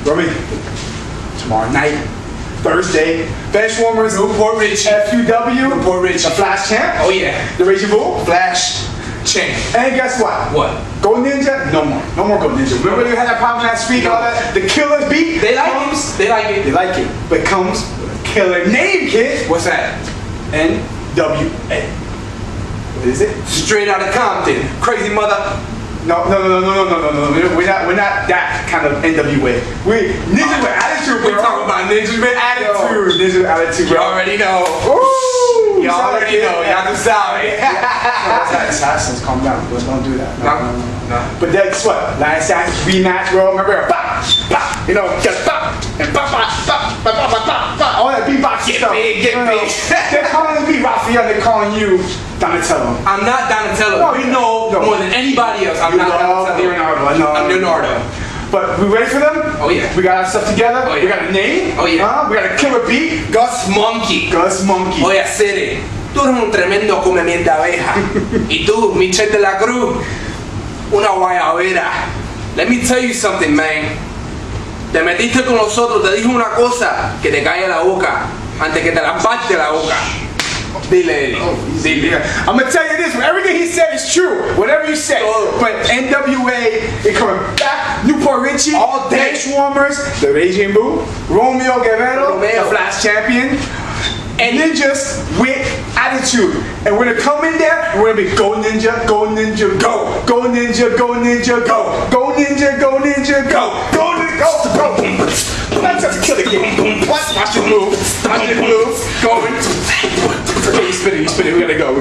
Romy, tomorrow night, Thursday, Benchwarmers, Newport Rich. FUW, Newport Rich. the Flash Champ, Oh yeah. the Raging Bull, Flash Champ. and guess what? What? Go Ninja? No more. No more Go Ninja. Remember you had that problem last week, all that? The Killers beat? They like it. They like it. They like it. But it comes with a killer name, kid. What's that? NWA. What is it? Straight out of Compton. Crazy mother. No. We're not that kind of NWA. We Ninjas with attitude, bro. We're talking about ninjas with attitude. Ninjas with attitude, You bro. already know. Woo! You already know. Y'all sorry. That's not assassins. Calm down. Don't do that. No. But that's what? Last Assassin's rematch, bro. Remember? Bop, bop. You know, just bop and bop, bop, bop, bop, bop, bop, bop. All that beatbox stuff. Big, get You know, big. They're calling me Raphael. They're calling you Donatello. I'm not Donatello. No, You know no. more than anybody else. I'm not Donatello. Leonardo. I know. I'm Leonardo. But we ready for them? Oh, yeah. We got our stuff together. Oh, yeah. We got a name. Oh, yeah. We got a killer beat. Gus Monkey. Gus Monkey. Oye, Cere, tú eres un tremendo come miel de abeja. Y tú, Michelle de la Cruz, una guayabera. Let me tell you something, man. Te metiste con nosotros, te dije una cosa que te cae la boca antes que te la parte la boca. Dile, dile. I'm gonna tell you this, everything he said is true. Whatever you say. Oh. But NWA is coming back. Newport Richie, All day. Benchwarmers, the Raging Bull, Romeo Guerrero, Romeo. the Flash Champion, and Ninjas with attitude. And we're gonna come in there and we're gonna be go Ninja, go Ninja, go. Go Ninja, go Ninja, go. Go Ninja, go Ninja, go. Go Ninja, go. That's just kill the game. Watch your move. Watch your move. Going. Okay, you spin it, we gotta go.